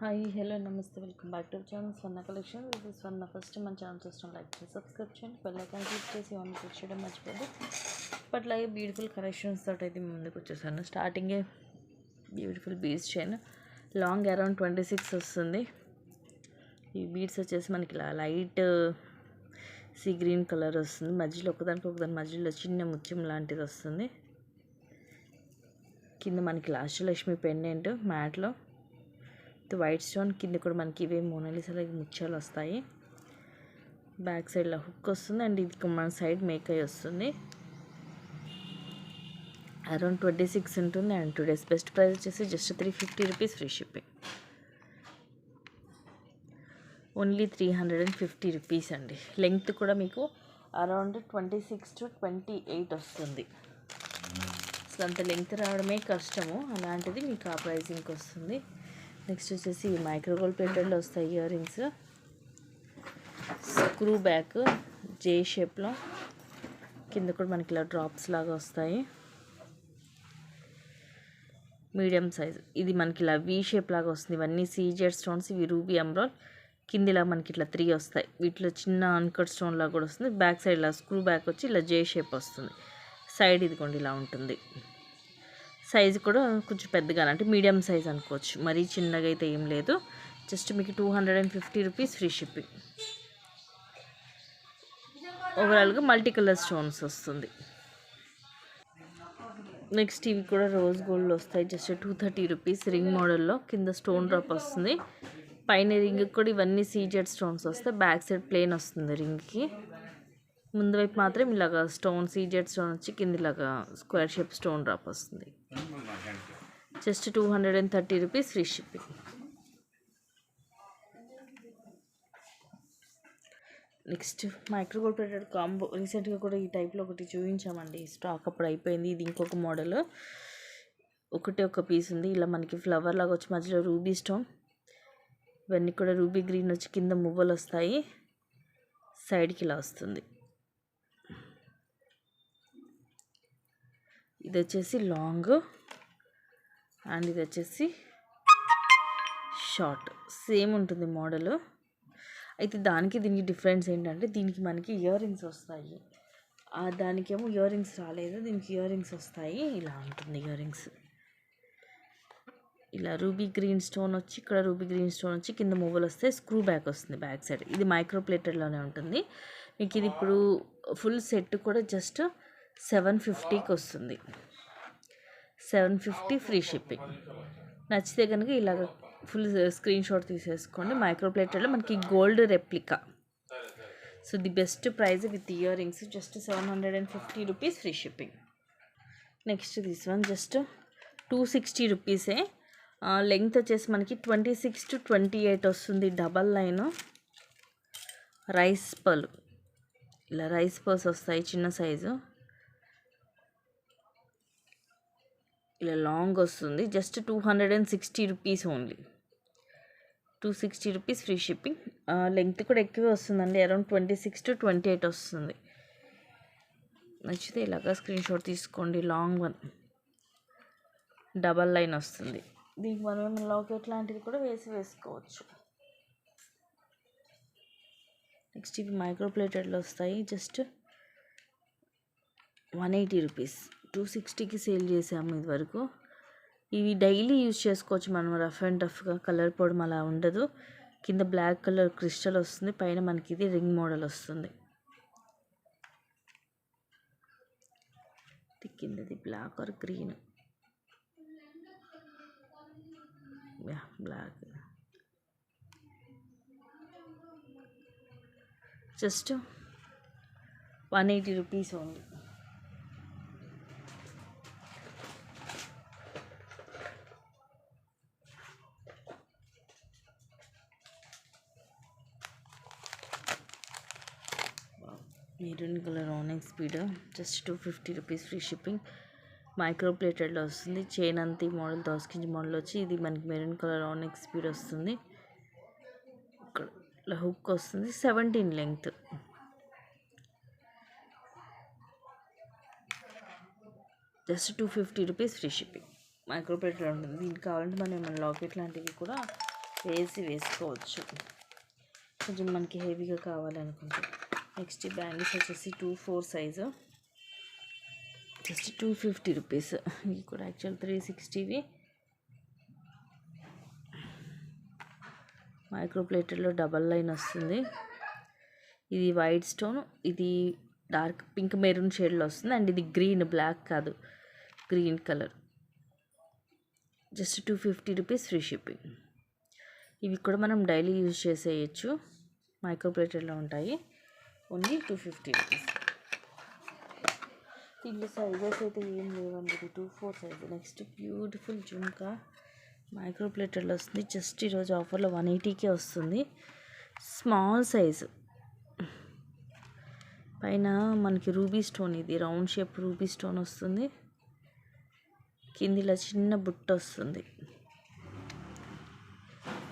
Hi hello నమస్తే welcome back to channel Swarna collection. This is Swarna. First మన channel చూసిన like చేసి subscribe చేయండి, బెల్ ఐకాన్ క్లిక్ చేసి ఆన్ క్లిక్ చేయడం మర్చిపోద్దు. ఇప్పట్లాగే బ్యూటిఫుల్ కలెక్షన్స్ తోటి అయితే ముందుకు వచ్చేసాను. స్టార్టింగే beautiful beads chain long around 26 వస్తుంది. ఈ బీడ్స్ వచ్చేసి మనకి ఇలా లైట్ సీ గ్రీన్ కలర్ వస్తుంది. మధ్యలో ఒకదాని మధ్యలో చిన్న ముత్యం లాంటిది వస్తుంది. కింద మనకి అష్టలక్ష్మి పెండెంట్ మ్యాట్లో వైట్ స్టోన్, కింద కూడా మనకి ఇవే మోనాలిసా ముత్యాలు వస్తాయి. బ్యాక్ సైడ్లో హుక్ వస్తుంది అండ్ ఇది మన సైడ్ మేక్ అయ్యి వస్తుంది. అరౌండ్ 26 ఉంటుంది అండ్ టుడేస్ బెస్ట్ ప్రైస్ వచ్చేసి just 350 rupees, free shipping. Only 350 rupees అండి. లెంగ్త్ కూడా మీకు అరౌండ్ 26 to 28 వస్తుంది. అసలు అంత లెంగ్త్ రావడమే కష్టము, అలాంటిది మీకు ఆ ప్రైజింగ్కి వస్తుంది. నెక్స్ట్ వచ్చేసి మైక్రో గోల్డ్ ప్లేటెడ్లో వస్తాయి ఇయర్ రింగ్స్. స్క్రూ బ్యాక్ జే షేప్లో, కింద కూడా మనకి ఇలా డ్రాప్స్ లాగా వస్తాయి. మీడియం సైజ్, ఇది మనకి ఇలా వీ షేప్ లాగా వస్తుంది. ఇవన్నీ సీజెడ్ స్టోన్స్, ఇవి రూబీ ఎమరాల్డ్. కింద ఇలా మనకి ఇట్లా 3 వస్తాయి. వీటిలో చిన్న అన్కట్ స్టోన్ లాగా కూడా వస్తుంది. బ్యాక్ సైడ్ ఇలా స్క్రూ బ్యాక్ వచ్చి ఇలా జే షేప్ వస్తుంది. సైడ్ ఇదిగోండి ఇలా ఉంటుంది. సైజు కూడా కొంచెం పెద్దగా అంటే మీడియం సైజ్ అనుకోవచ్చు, మరీ చిన్నగా అయితే ఏం లేదు. జస్ట్ మీకు 250 రూపీస్, ఫ్రీ షిప్పింగ్. ఓవరాల్గా మల్టీ కలర్ స్టోన్స్ వస్తుంది. నెక్స్ట్ ఇవి కూడా రోజ్ గోల్డ్ వస్తాయి. Just 230 rupees. రింగ్ మోడల్లో కింద స్టోన్ డ్రాప్ వస్తుంది. పైన రింగ్ కూడా ఇవన్నీ సీజెడ్ స్టోన్స్ వస్తాయి. బ్యాక్ సైడ్ ప్లేన్ వస్తుంది రింగ్కి. ముందు వైపు మాత్రం ఇలాగా స్టోన్ సీజెడ్ స్టోన్ వచ్చి కింద ఇలాగా స్క్వేర్ షేప్ స్టోన్ డ్రాప్ వస్తుంది. Just 230 rupees, free shipping. Next micro gold plated combo రీసెంట్గా కూడా ఈ టైప్లో ఒకటి చూపించామండి. స్టాక్ అప్పుడు అయిపోయింది. ఇది ఇంకొక మోడల్. ఒక పీస్ ఉంది. ఇలా మనకి ఫ్లవర్ లాగా వచ్చి మధ్యలో రూబీ స్టోన్, ఇవన్నీ కూడా రూబీ గ్రీన్ వచ్చి కింద మువ్వలు వస్తాయి. సైడ్కి ఇలా వస్తుంది. ఇది వచ్చేసి లాంగ్ అండ్ ఇది వచ్చేసి షార్ట్. సేమ్ ఉంటుంది మోడల్. అయితే దీనికి డిఫరెన్స్ ఏంటంటే దీనికి మనకి ఇయర్ రింగ్స్ వస్తాయి. దానికేమో ఇయర్ రింగ్స్ రాలేదు, దీనికి ఇయర్ రింగ్స్ వస్తాయి. ఇలా ఉంటుంది ఇయర్ రింగ్స్. ఇలా రూబీ గ్రీన్ స్టోన్ వచ్చి ఇక్కడ రూబీ గ్రీన్ స్టోన్ వచ్చి కింద మువ్వలు వస్తాయి. స్క్రూ బ్యాక్ వస్తుంది బ్యాక్ సైడ్. ఇది మైక్రో ప్లేటెడ్లోనే ఉంటుంది. మీకు ఇది ఇప్పుడు ఫుల్ సెట్ కూడా జస్ట్ 750కి వస్తుంది. 750, ఫ్రీ షిప్పింగ్. నచ్చితే కనుక ఇలాగ ఫుల్ స్క్రీన్ షాట్ తీసేసుకోండి. మైక్రో ప్లేటెడ్లో మనకి gold replica. So the best price with earrings just 750 rupees, free shipping. Next this one just 260 రూపీసే. లెంగ్త్ వచ్చేసి మనకి 26 to 28 వస్తుంది. డబల్ లైన్ రైస్ పర్ల్, ఇలా రైస్ పర్ల్స్ వస్తాయి చిన్న సైజు. ఇలా లాంగ్ వస్తుంది. Just 260 rupees only. 260 rupees, free shipping. Length కూడా ఎక్కువే వస్తుందండి. అరౌండ్ 26 to 28 వస్తుంది. నచ్చితే ఇలాగా స్క్రీన్ షాట్ తీసుకోండి. లాంగ్ వన్ డబల్ లైన్ వస్తుంది. దీనికి మనం లాకెట్ లాంటిది కూడా వేసుకోవచ్చు. నెక్స్ట్ ఇవి మైక్రో ప్లేటెడ్లో వస్తాయి. Just 180 rupees. 260కి సేల్ చేసాము ఇది వరకు. ఇవి డైలీ యూజ్ చేసుకోవచ్చు మనం. రఫ్ అండ్ టఫ్గా కలర్ పోవడం అలా ఉండదు. కింద బ్లాక్ కలర్ క్రిస్టల్ వస్తుంది. పైన మనకి ఇది రింగ్ మోడల్ వస్తుంది. కిందది black or green, black. Just 180 rupees only. Maroon colour onyx speed just 250 rupees, free shipping. Micro ప్లేటెడ్లో వస్తుంది. చైన్ అంతి మోడల్ 10 ఇంచ్ మోడల్ వచ్చి ఇది మనకి మెరూన్ కలర్ ఆనిక్స్ స్పీడ్ వస్తుంది. ఇక్కడ హుక్ వస్తుంది. 17 length. Just 250 rupees, free shipping. Micro plated ఉంటుంది. దీనికి కావాలంటే మనం లాకెట్ లాంటివి కూడా వేసుకోవచ్చు, కొంచెం మనకి హెవీగా కావాలనుకుంటే. నెక్స్ట్ ఈ బ్యాంగిల్స్ వచ్చేసి 2/4 సైజు, జస్ట్ 250 రూపీస్. ఇవి కూడా యాక్చువల్ 360వి. మైక్రో ప్లేటెడ్లో డబల్ లైన్ వస్తుంది. ఇది వైట్ స్టోన్, ఇది డార్క్ పింక్ మెరూన్ షేడ్లో వస్తుంది. అండ్ ఇది గ్రీన్, బ్లాక్ కాదు, green colour. Just 250 rupees, free shipping. ఇవి కూడా మనం డైలీ యూజ్ చేసేయచ్చు, మైక్రో ప్లేటెడ్లో ఉంటాయి. Only 250 rupees. దీంట్లో సైజెస్ అయితే ఏం లేవండి, ఇది 2/4 size. Next beautiful jhumka micro ప్లేటెడ్లో వస్తుంది. జస్ట్ ఈరోజు ఆఫర్లో 180కే వస్తుంది. స్మాల్ సైజు, పైన మనకి రూబీ స్టోన్, ఇది రౌండ్ షేప్ రూబీ స్టోన్ వస్తుంది. కిందిలో చిన్న బుట్ట వస్తుంది,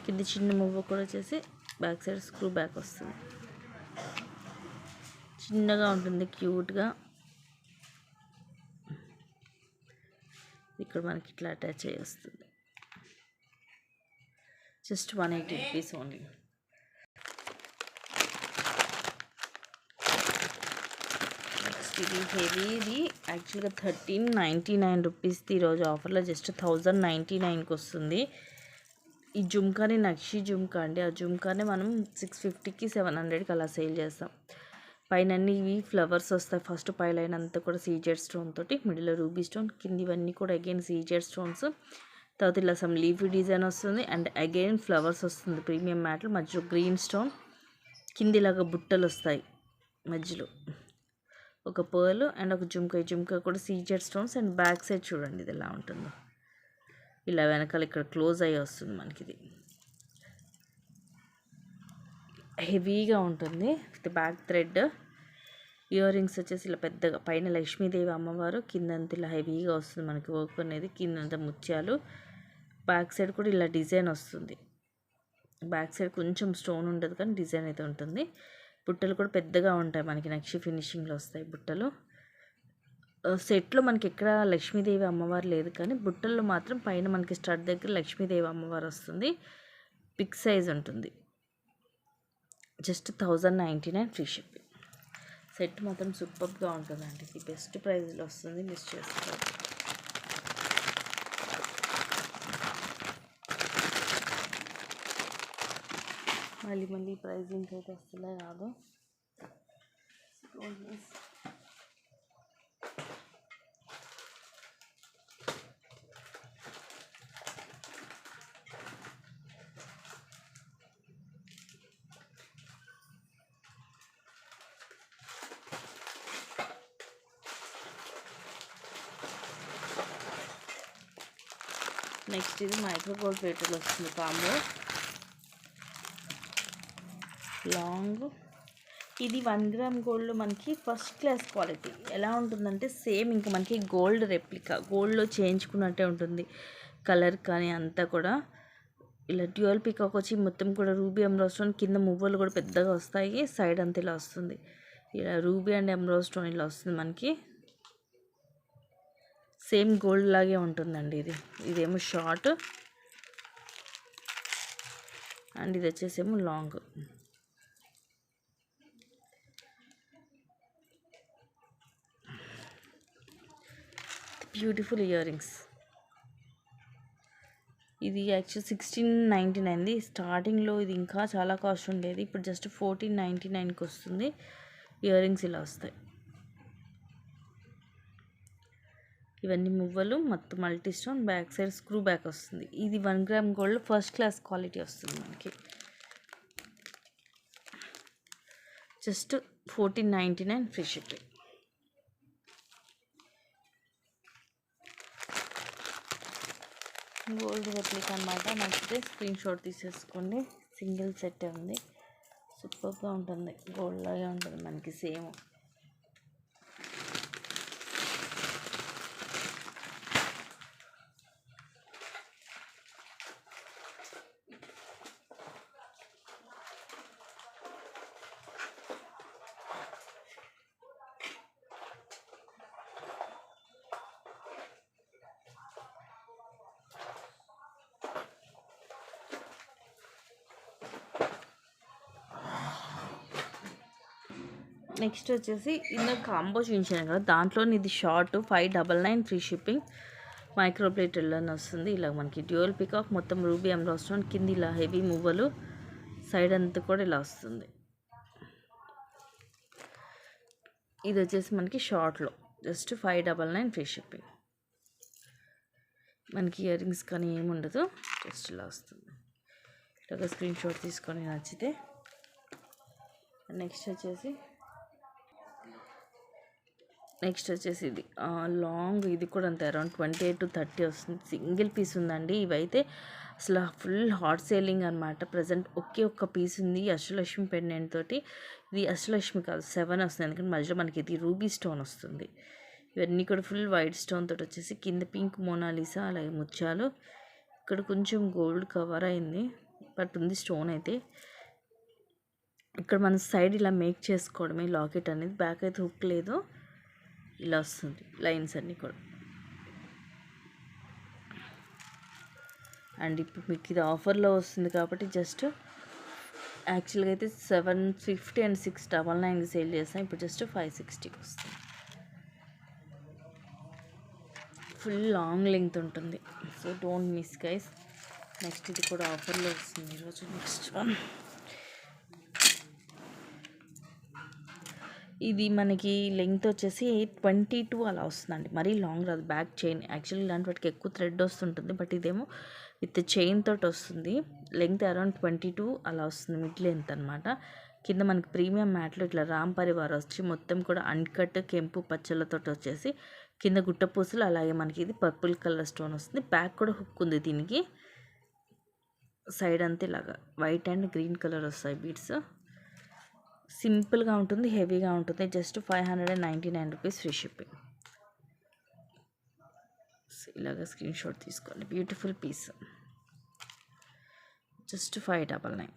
కింది చిన్న మువ్వ కూడా వచ్చేసి బ్యాక్ సైడ్ స్క్రూ బ్యాక్ వస్తుంది. చిన్నగా ఉంటుంది, క్యూట్గా. ఇక్కడ మనకి ఇట్లా అటాచ్ అయ్యి వస్తుంది. Just 180 rupees only. నెక్స్ట్ ఇది హెవీది, యాక్చువల్గా 1399 రూపీస్ది. ఈరోజు ఆఫర్లో జస్ట్ 1099కి వస్తుంది. ఈ జుమ్కాని నక్షి జుమ్కా అండి. ఆ జుమ్కానే మనం 650కి 700కి అలా సేల్ చేస్తాం. పైన అన్ని ఇవి ఫ్లవర్స్ వస్తాయి. ఫస్ట్ పై లైన్ అంతా కూడా సీజెడ్ స్టోన్ తోటి, మిడిల్లో రూబీ స్టోన్, కింది ఇవన్నీ కూడా అగైన్ సీజెడ్ స్టోన్స్. తర్వాత ఇలా సమ్ లీఫీ డిజైన్ వస్తుంది అండ్ అగైన్ ఫ్లవర్స్ వస్తుంది, ప్రీమియం మ్యాట్లు. మధ్యలో గ్రీన్ స్టోన్, కింది ఇలాగా బుట్టలు వస్తాయి, మధ్యలో ఒక పర్ల్ అండ్ ఒక జుమ్కా. ఈ జుమ్కా కూడా CZ stones. And back side చూడండి ఇది ఎలా ఉంటుందో, ఇలా వెనకాల ఇక్కడ క్లోజ్ అయ్యి వస్తుంది మనకి. ఇది హెవీగా ఉంటుంది with back thread. Ear rings వచ్చేసి ఇలా పెద్దగా, పైన లక్ష్మీదేవి అమ్మవారు, కిందంతా ఇలా హెవీగా వస్తుంది మనకి వర్క్ అనేది, కిందంతా ముత్యాలు. బ్యాక్ సైడ్ కూడా ఇలా డిజైన్ వస్తుంది. బ్యాక్ సైడ్ కొంచెం స్టోన్ ఉండదు కానీ డిజైన్ అయితే ఉంటుంది. బుట్టలు కూడా పెద్దగా ఉంటాయి మనకి, నక్షి ఫినిషింగ్లో వస్తాయి బుట్టలు. సెట్లో మనకి ఎక్కడ లక్ష్మీదేవి అమ్మవారు లేదు, కానీ బుట్టల్లో మాత్రం పైన మనకి స్టడ్ దగ్గర లక్ష్మీదేవి అమ్మవారు వస్తుంది. బిగ్ సైజ్ ఉంటుంది. Just 1099, free shipping. సెట్ మాత్రం సూపర్గా ఉంటుందండి. ఇది బెస్ట్ ప్రైస్లో వస్తుంది, మిస్ చేసుకోవాలి. మళ్ళీ ప్రైజింగ్ అయితే వస్తుందా రాదు. నెక్స్ట్ ఇది మైక్రో గోల్డ్ ప్లేటర్లో వస్తుంది కాంబో లాంగ్. ఇది 1 గ్రామ్ గోల్డ్లో మనకి ఫస్ట్ క్లాస్ క్వాలిటీ. ఎలా ఉంటుందంటే సేమ్ ఇంకా మనకి గోల్డ్ రెప్లికా, గోల్డ్లో చేయించుకున్నట్టే ఉంటుంది. కలర్ కానీ అంతా కూడా ఇలా డ్యూయల్ పికాక్ వచ్చి మొత్తం కూడా రూబీ ఎమరాల్డ్ స్టోన్, కింద మువ్వలు కూడా పెద్దగా వస్తాయి. సైడ్ అంతా ఇలా వస్తుంది, ఇలా రూబీ అండ్ ఎమరాల్డ్ స్టోన్ ఇలా వస్తుంది మనకి. సేమ్ గోల్డ్ లాగే ఉంటుందండి. ఇదేమో షార్ట్ అండ్ ఇది వచ్చేసేమో లాంగ్. Beautiful ear rings. ఇది యాక్చువల్ 1699ది. స్టార్టింగ్లో ఇది ఇంకా చాలా కాస్ట్ ఉండేది, ఇప్పుడు జస్ట్ 1499కి వస్తుంది. ఇయర్ రింగ్స్ ఇలా వస్తాయి. ఇవన్నీ మువ్వలు, మొత్తం multi stone, back side screw back వస్తుంది. ఇది 1 gram gold first class quality వస్తుంది మనకి. Just 1499, free shipping. Gold replica అన్నమాట. నచ్చితే స్క్రీన్ షాట్ తీసేసుకోండి. సింగిల్ సెట్ ఉంది, సూపర్గా ఉంటుంది, గోల్డ్ లాగే ఉంటుంది మనకి సేమ్. నెక్స్ట్ వచ్చేసి ఇందులో కాంబో చూపించాను కదా, దాంట్లో ఇది short 599 free shipping. Micro plate అని వస్తుంది. ఇలా మనకి డ్యూయల్ పికాక్, మొత్తం రూబీ ఎమరాల్డ్ స్టోన్, కింద ఇలా హెవీ మువ్వలు, సైడ్ అంతా కూడా ఇలా వస్తుంది. ఇది వచ్చేసి మనకి షార్ట్లో జస్ట్ 599 ఫ్రీ షిప్పింగ్. మనకి ఇయర్ రింగ్స్ కానీ ఏముండదు, జస్ట్ ఇలా వస్తుంది. ఇలాగ స్క్రీన్ షాట్ తీసుకొని నచ్చితే. నెక్స్ట్ వచ్చేసి ఇది లాంగ్, ఇది కూడా అంతే అరౌండ్ 28 to 30 వస్తుంది. సింగిల్ పీస్ ఉందండి. ఇవైతే అసలు ఫుల్ హాట్ సేలింగ్ అనమాట. ప్రజెంట్ ఒక్క పీస్ ఉంది అష్టలక్ష్మి పెండెంట్ తోటి. ఇది అష్టలక్ష్మి కాదు, 7 వస్తుంది, ఎందుకంటే మధ్యలో మనకి ఇది రూబీ స్టోన్ వస్తుంది. ఇవన్నీ కూడా ఫుల్ వైట్ స్టోన్ తోటి వచ్చేసి కింద పింక్ మోనాలిసా, అలాగే ముత్యాలు, ఇక్కడ కొంచెం గోల్డ్ కవర్ అయింది బట్ ఉంది స్టోన్ అయితే. ఇక్కడ మన సైడ్ ఇలా మేక్ చేసుకోవడమే లాకెట్ అనేది, బ్యాక్ అయితే హుక్ లేదు, ఇలా వస్తుంది లైన్స్ అన్నీ కూడా. అండ్ ఇప్పుడు మీకు ఇది ఆఫర్లో వస్తుంది కాబట్టి జస్ట్ యాక్చువల్గా అయితే 750 and 699 సేల్ చేస్తాం, ఇప్పుడు జస్ట్ 560 వస్తుంది. ఫుల్ లాంగ్ లెంగ్త్ ఉంటుంది, so don't miss guys. Next ఇది కూడా ఆఫర్లో వస్తుంది ఈరోజు. నెక్స్ట్ వన్ ఇది మనకి లెంగ్త్ వచ్చేసి 22 అలా వస్తుందండి, మరీ లాంగ్ రాదు. బ్యాక్ చైన్ యాక్చువల్లీ ఇలాంటి వాటికి ఎక్కువ థ్రెడ్ వస్తుంటుంది, బట్ ఇదేమో విత్ చైన్ తోటి వస్తుంది. లెంగ్త్ అరౌండ్ 22 అలా వస్తుంది, మిడ్ లెంత్ అనమాట. కింద మనకి ప్రీమియం మ్యాట్లో ఇట్లా రామ్ పరివార్ వచ్చి మొత్తం కూడా అన్కట్ కెంపు పచ్చళ్ళతో వచ్చేసి కింద గుట్టపూసలు, అలాగే మనకి ఇది పర్పుల్ కలర్ స్టోన్ వస్తుంది. బ్యాక్ కూడా హుక్ ఉంది దీనికి, సైడ్ అంతా ఇలాగా వైట్ అండ్ గ్రీన్ కలర్ వస్తాయి బీడ్స్. సింపుల్గా ఉంటుంది, హెవీగా ఉంటుంది. Just 599 rupees free shipping. ఇలాగ స్క్రీన్ షాట్ తీసుకోండి. Beautiful piece, just 599.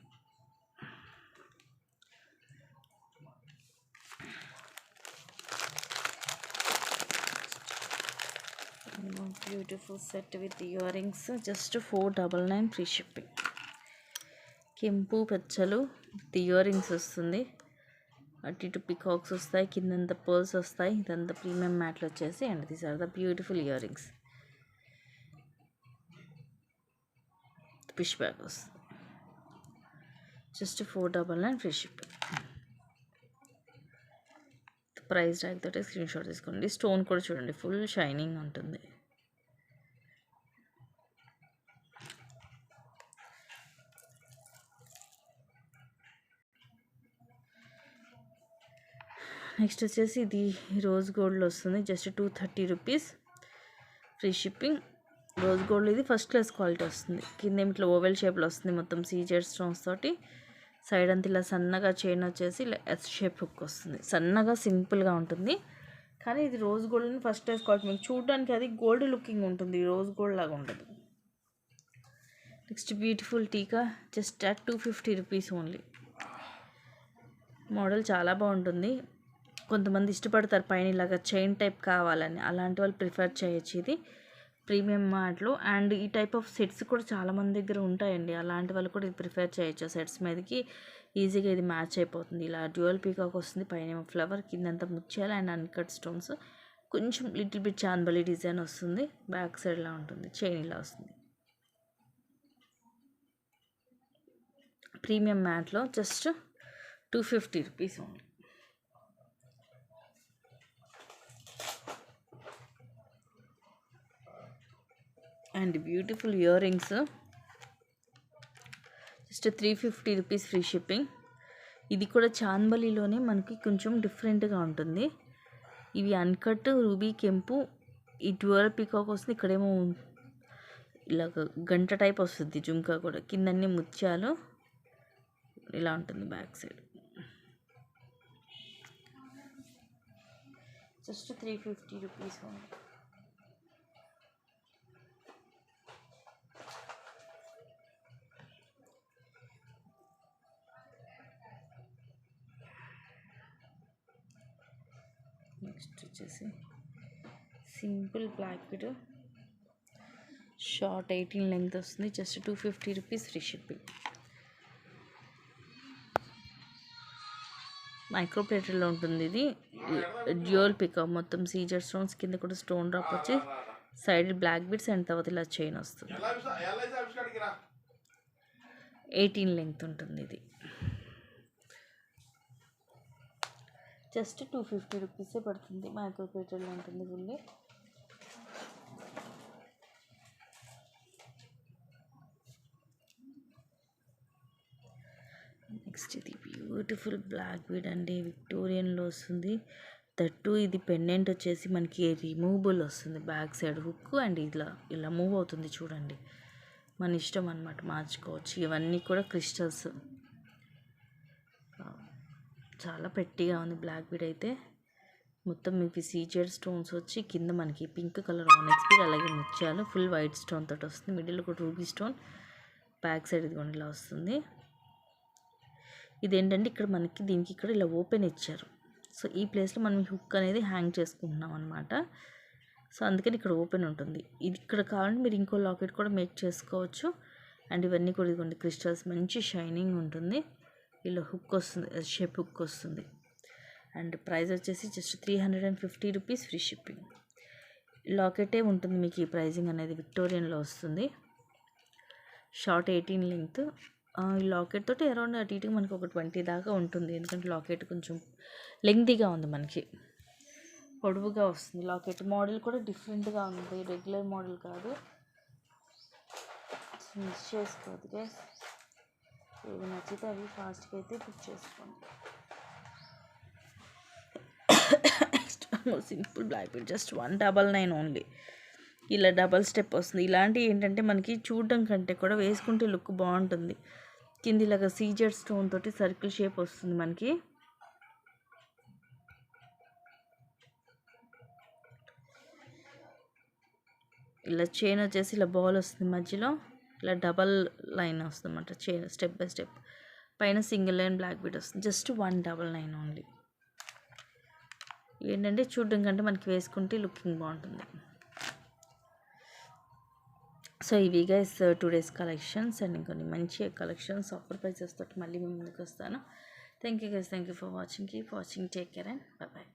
Beautiful set with earrings, just 499 free shipping. కెంపు పెచ్చలు విత్ ఇయర్ రింగ్స్ వస్తుంది. అటు ఇటు పికాక్స్ వస్తాయి, కిందంతా పర్ల్స్ వస్తాయి. ఇదంతా ప్రీమియం మ్యాట్లు వచ్చేసి, and these are the beautiful earrings. Fish bag వస్తుంది, just 499 free shipping. Price tag తోటి స్క్రీన్ షాట్ తీసుకోండి. స్టోన్ కూడా చూడండి, ఫుల్ షైనింగ్ ఉంటుంది. నెక్స్ట్ వచ్చేసి ఇది రోజ్ గోల్డ్లో వస్తుంది, just 230 rupees free shipping. Rose gold ఇది ఫస్ట్ క్లాస్ క్వాలిటీ వస్తుంది. కింద ఇట్లా ఓవెల్ షేప్లో వస్తుంది, మొత్తం సీజెడ్ స్టోన్స్ తోటి. సైడ్ అంతా ఇలా సన్నగా చైన్ వచ్చేసి ఇలా ఎస్ షేప్ హుక్ వస్తుంది. సన్నగా సింపుల్గా ఉంటుంది, కానీ ఇది rose gold first class quality. మీకు చూడడానికి అది గోల్డ్ లుకింగ్ ఉంటుంది, రోజ్ గోల్డ్ లాగా ఉండదు. నెక్స్ట్ బ్యూటిఫుల్ టీకా, just at 250 rupees only. Model చాలా బాగుంటుంది. కొంతమంది ఇష్టపడతారు పైన ఇలాగ చైన్ టైప్ కావాలని, అలాంటి వాళ్ళు ప్రిఫర్ చేయొచ్చు. ఇది ప్రీమియం మార్ట్లో. అండ్ ఈ టైప్ ఆఫ్ సెట్స్ కూడా చాలామంది దగ్గర ఉంటాయండి, అలాంటి వాళ్ళు కూడా ఇది ప్రిఫర్ చేయొచ్చు. సెట్స్ మీదకి ఈజీగా ఇది మ్యాచ్ అయిపోతుంది. ఇలా డ్యూయల్ పీకాక్ వస్తుంది, పైన ఫ్లవర్, కిందంతా ముత్యాలు అండ్ అన్కట్ స్టోన్స్, కొంచెం లిటిల్ బిట్ చాందబలి డిజైన్ వస్తుంది. బ్యాక్ సైడ్ ఇలా ఉంటుంది, చైన్ ఇలా వస్తుంది. ప్రీమియం మ్యాట్లో just 250 rupees only. And beautiful earrings, just 350 rupees free shipping. ఇది కూడా చాందబలిలోనే మనకి కొంచెం డిఫరెంట్గా ఉంటుంది. ఇవి అన్కట్ రూబీ కెంపు, ఈ డ్యూయల్ పీకాక్ వస్తుంది. ఇక్కడేమో ఇలాగ గంట టైప్ వస్తుంది జుంకా కూడా, కిందన్నీ ముత్యాలు ఇలా ఉంటుంది back side. Just 350 rupees only. Next వచ్చేసి simple black bead, short 18 length వస్తుంది, just 250 rupees free shipping. Micro ప్లేటెడ్లో ఉంటుంది ఇది. డ్యూయల్ పికప్, మొత్తం సీజర్ స్టోన్స్, కింద కూడా స్టోన్ డ్రాప్ వచ్చి సైడ్ బ్లాక్ బిట్స్ అండ్ తర్వాత ఇలా చైన్ వస్తుంది. 18 లెంగ్త్ ఉంటుంది ఇది. జస్ట్ 250 రూపీసే పడుతుంది. మైక్రో ప్లేటెడ్లో ఉంటుంది ఫుల్లీ. నెక్స్ట్ ఇది బ్యూటిఫుల్ బ్లాక్ బీడ్ అండి, విక్టోరియన్లో వస్తుంది. దట్టు ఇది పెండెంట్ వచ్చేసి మనకి రిమూవబుల్ వస్తుంది, బ్యాక్ సైడ్ హుక్ అండ్ ఇలా మూవ్ అవుతుంది చూడండి. మన ఇష్టం అనమాట, మార్చుకోవచ్చు. ఇవన్నీ కూడా క్రిస్టల్స్, చాలా పెట్టిగా ఉంది బ్లాక్ బీడ్ అయితే. మొత్తం మీకు సీజెడ్ స్టోన్స్ వచ్చి కింద మనకి పింక్ కలర్ ఆనెక్స్ బీడ్, అలాగే ముత్యాలు ఫుల్ వైట్ స్టోన్ తోటి వస్తుంది. మిడిల్ ఒక రూబీ స్టోన్, బ్యాక్ సైడ్ ఇది ఇలా వస్తుంది. ఇదేంటంటే ఇక్కడ మనకి దీనికి ఇక్కడ ఇలా ఓపెన్ ఇచ్చారు. సో ఈ ప్లేస్లో మనం హుక్ అనేది హ్యాంగ్ చేసుకుంటున్నాం అనమాట. సో అందుకని ఇక్కడ ఓపెన్ ఉంటుంది. ఇది ఇక్కడ కావాలంటే మీరు ఇంకో లాకెట్ కూడా మేక్ చేసుకోవచ్చు. అండ్ ఇవన్నీ కూడా ఇదిగోండి క్రిస్టల్స్, మంచి షైనింగ్ ఉంటుంది. ఇలా హుక్ వస్తుంది, షేప్ హుక్ వస్తుంది. అండ్ ప్రైస్ వచ్చేసి జస్ట్ 350 రూపీస్, ఫ్రీ షిప్పింగ్. లాకెటే ఉంటుంది మీకు ఈ ప్రైజింగ్ అనేది, విక్టోరియన్లో వస్తుంది. Short 18 length. ఈ లాకెట్ తోటి అరౌండ్ అటు ఇటుగా మనకి ఒక 20 దాకా ఉంటుంది. ఎందుకంటే లాకెట్ కొంచెం లెంగ్తీగా ఉంది, మనకి పొడవుగా వస్తుంది. లాకెట్ మోడల్ కూడా డిఫరెంట్గా ఉంది, రెగ్యులర్ మోడల్ కాదు. మిస్ చేసుకోవద్దు గైస్. ఏది నచ్చితే అవి ఫాస్ట్గా అయితే బుక్ చేసుకోండి. Next simple black bead, just 199 only. ఇలా డబల్ స్టెప్ వస్తుంది. ఇలాంటివి ఏంటంటే మనకి చూడడం కంటే కూడా వేసుకుంటే లుక్ బాగుంటుంది. కింద ఇలాగ సీజెడ్ స్టోన్ తోటి సర్కిల్ షేప్ వస్తుంది మనకి. ఇలా చైన్ వచ్చేసి ఇలా బాల్ వస్తుంది, మధ్యలో ఇలా డబల్ లైన్ వస్తుంది అన్నమాట. చైన్ స్టెప్ బై స్టెప్, పైన సింగిల్ లైన్ బ్లాక్ బీడ్ వస్తుంది. Just 199 only. ఏంటంటే చూడడం కంటే మనకి వేసుకుంటే లుకింగ్ బాగుంటుంది. సో ఇవి గైస్ 2 days కలెక్షన్స్. అండ్ ఇంకొన్ని మంచి కలెక్షన్స్ ఆఫర్ ప్రైసెస్ తోటి మళ్ళీ మేము ముందుకు వస్తాను. Thank you guys, thank you for watching. Keep watching, take care and by by.